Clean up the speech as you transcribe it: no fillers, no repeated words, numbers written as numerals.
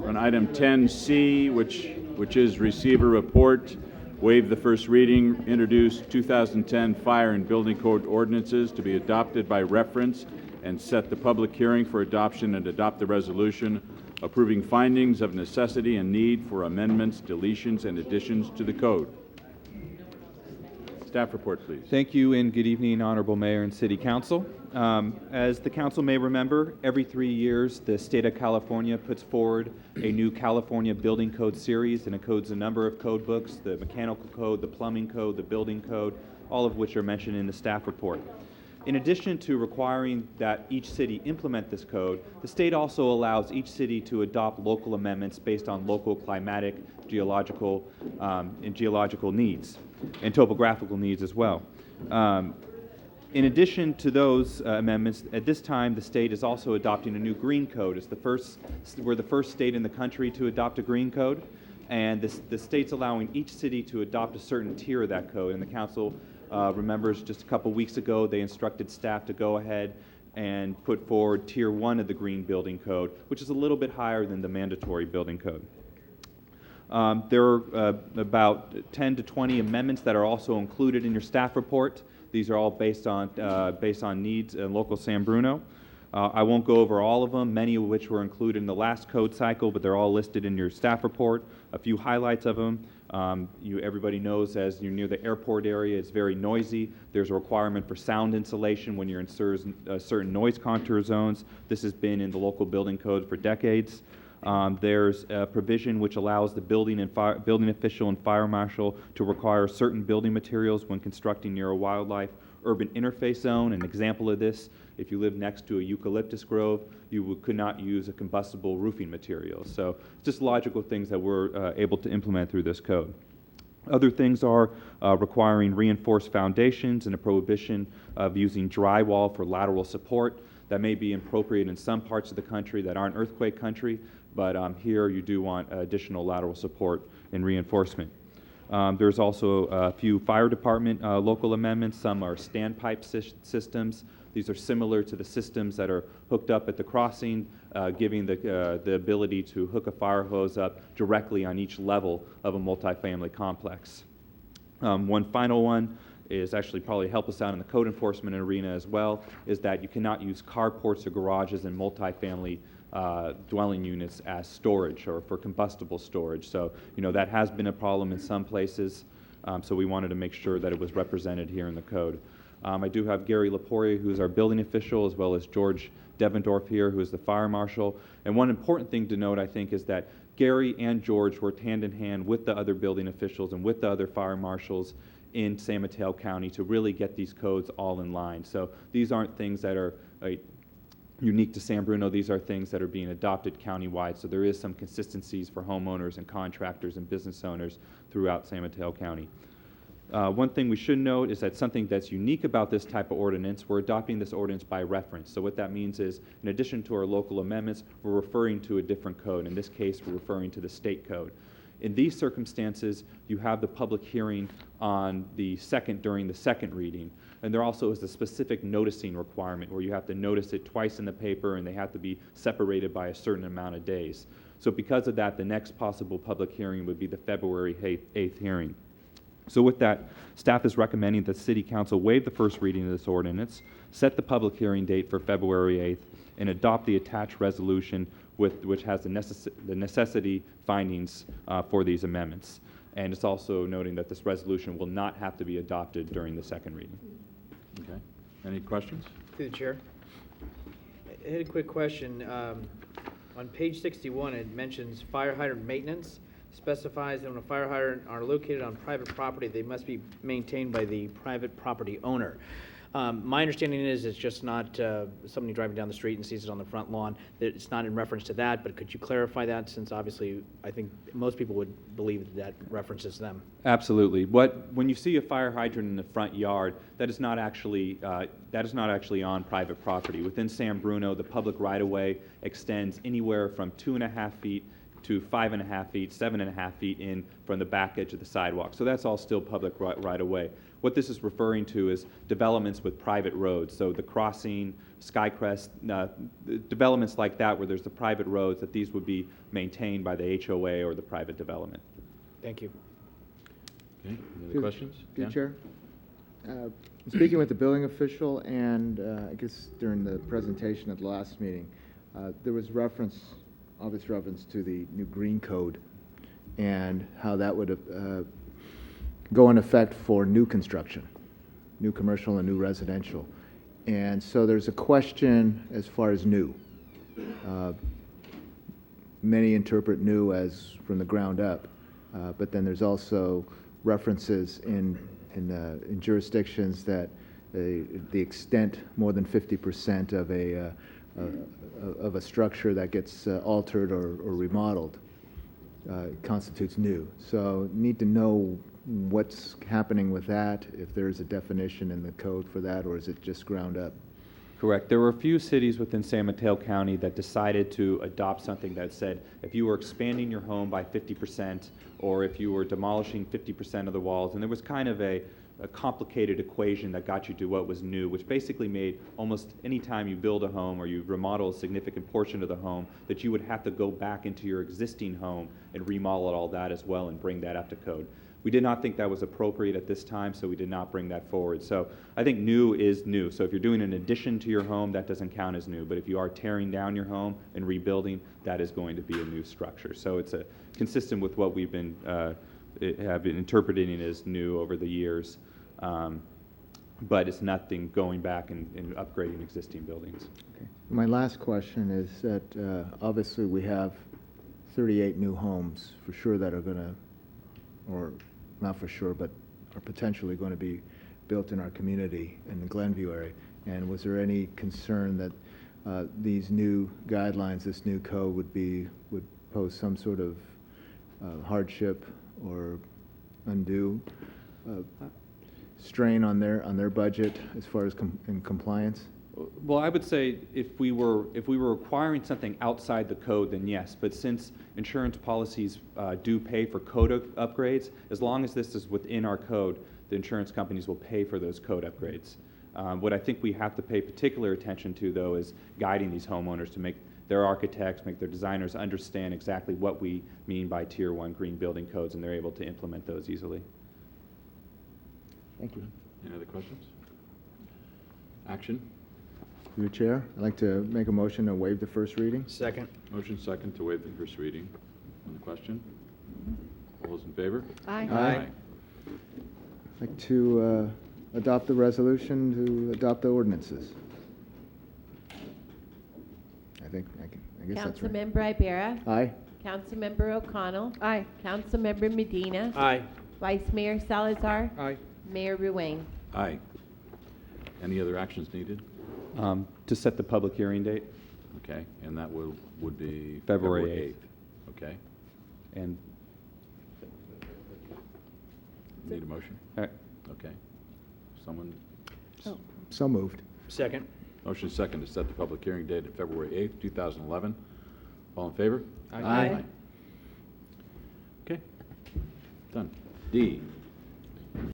On item 10C, which is receiver report, waive the first reading, introduce 2010 Fire and Building Code ordinances to be adopted by reference, and set the public hearing for adoption and adopt the resolution approving findings of necessity and need for amendments, deletions, and additions to the code. Staff report, please. Thank you, and good evening, Honorable Mayor and City Council. As the Council may remember, every 3 years, the state of California puts forward a new California Building Code series, and it codes a number of code books, the mechanical code, the plumbing code, the building code, all of which are mentioned in the staff report. In addition to requiring that each city implement this code, the state also allows each city to adopt local amendments based on local climatic, geological, and geological needs, and topographical needs as well. In addition to those amendments, at this time the state is also adopting a new green code. We're the first state in the country to adopt a green code, and the state's allowing each city to adopt a certain tier of that code, and the council remembers just a couple weeks ago they instructed staff to go ahead and put forward Tier 1 of the Green Building Code, which is a little bit higher than the mandatory building code. There are about 10 to 20 amendments that are also included in your staff report. These are all based on needs in local San Bruno. I won't go over all of them, many of which were included in the last code cycle, but they're all listed in your staff report. A few highlights of them. Everybody knows as you're near the airport area, it's very noisy. There's a requirement for sound insulation when you're in certain noise contour zones. This has been in the local building code for decades. There's a provision which allows the building official and fire marshal to require certain building materials when constructing near a wildlife urban interface zone. An example of this, if you live next to a eucalyptus grove, you could not use a combustible roofing material. So just logical things that we're able to implement through this code. Other things are requiring reinforced foundations and a prohibition of using drywall for lateral support. That may be appropriate in some parts of the country that aren't earthquake country, but here you do want additional lateral support and reinforcement. There's also a few fire department local amendments. Some are standpipe systems. These are similar to the systems that are hooked up at the crossing, giving the ability to hook a fire hose up directly on each level of a multifamily complex. One final one is actually probably help us out in the code enforcement arena as well, is that you cannot use carports or garages in multifamily dwelling units as storage or for combustible storage. So, that has been a problem in some places, so we wanted to make sure that it was represented here in the code. I do have Gary Laporia, who's our building official, as well as George Devendorf here, who is the fire marshal. And one important thing to note, I think, is that Gary and George worked hand in hand with the other building officials and with the other fire marshals in San Mateo County to really get these codes all in line. So these aren't things that are unique to San Bruno. These are things that are being adopted countywide, so there is some consistencies for homeowners and contractors and business owners throughout San Mateo County. One thing we should note is that something that's unique about this type of ordinance, we're adopting this ordinance by reference. So what that means is, in addition to our local amendments, we're referring to a different code. In this case, we're referring to the state code. In these circumstances, you have the public hearing during the second reading. And there also is a specific noticing requirement where you have to notice it twice in the paper and they have to be separated by a certain amount of days. So because of that, the next possible public hearing would be the February 8th hearing. So with that, staff is recommending that City Council waive the first reading of this ordinance, set the public hearing date for February 8th, and adopt the attached resolution which has the necessity findings for these amendments. And it's also noting that this resolution will not have to be adopted during the second reading. Okay. Any questions? Through the chair. I had a quick question. On page 61, it mentions fire hydrant maintenance. Specifies that when a fire hydrant are located on private property, they must be maintained by the private property owner. My understanding is it's just not somebody driving down the street and sees it on the front lawn. That it's not in reference to that, but could you clarify that, since obviously I think most people would believe that references them? Absolutely. When you see a fire hydrant in the front yard, that is not actually on private property. Within San Bruno, the public right-of-way extends anywhere from 2.5 feet to 5.5 feet, 7.5 feet in from the back edge of the sidewalk. So that's all still public right away. What this is referring to is developments with private roads. So the crossing, Skycrest, developments like that where there's the private roads, that these would be maintained by the HOA or the private development. Thank you. Okay, any other questions? Through the Ken? Chair. Speaking with the building official and I guess during the presentation at the last meeting, there was obvious reference to the new green code and how that would go in effect for new construction, new commercial and new residential. And so there's a question as far as new. Many interpret new as from the ground up, but then there's also references in jurisdictions that the extent more than 50% of a structure that gets altered or remodeled constitutes new. So need to know what's happening with that, if there's a definition in the code for that, or is it just ground up? Correct. There were a few cities within San Mateo County that decided to adopt something that said if you were expanding your home by 50% or if you were demolishing 50% of the walls, and there was kind of a complicated equation that got you to what was new, which basically made almost any time you build a home or you remodel a significant portion of the home that you would have to go back into your existing home and remodel all that as well and bring that up to code. We did not think that was appropriate at this time, so we did not bring that forward. So I think new is new. So if you're doing an addition to your home, that doesn't count as new. But if you are tearing down your home and rebuilding, that is going to be a new structure. So it's consistent with what we've been have been interpreting as new over the years. But it's nothing going back and upgrading existing buildings. Okay. My last question is that obviously we have 38 new homes for sure that are going to, or not for sure, but are potentially going to be built in our community in the Glenview area. And was there any concern that these new guidelines, this new code would pose some sort of hardship or undue strain on their budget as far as in compliance? Well, I would say if we were requiring something outside the code, then yes. But since insurance policies do pay for code upgrades, as long as this is within our code, the insurance companies will pay for those code upgrades. What I think we have to pay particular attention to, though, is guiding these homeowners to make their architects, make their designers understand exactly what we mean by Tier 1 green building codes, and they're able to implement those easily. Thank you. Any other questions? Action. Through the chair, I'd like to make a motion to waive the first reading. Second. Motion second to waive the first reading. On the question? All those in favor? Aye. Aye. I'd like to adopt the resolution to adopt the ordinances. I guess that's right. Councilmember Ibera. Aye. Councilmember O'Connell. Aye. Councilmember Medina. Aye. Vice Mayor Salazar. Aye. Mayor Ruane. Aye. Any other actions needed? To set the public hearing date, Okay, and that would be February 8th. Okay, and need a motion? all right, Okay. Someone? So moved. Second. Motion second to set the public hearing date of February 8th, 2011. All in favor? Aye. Aye. Okay, done. D,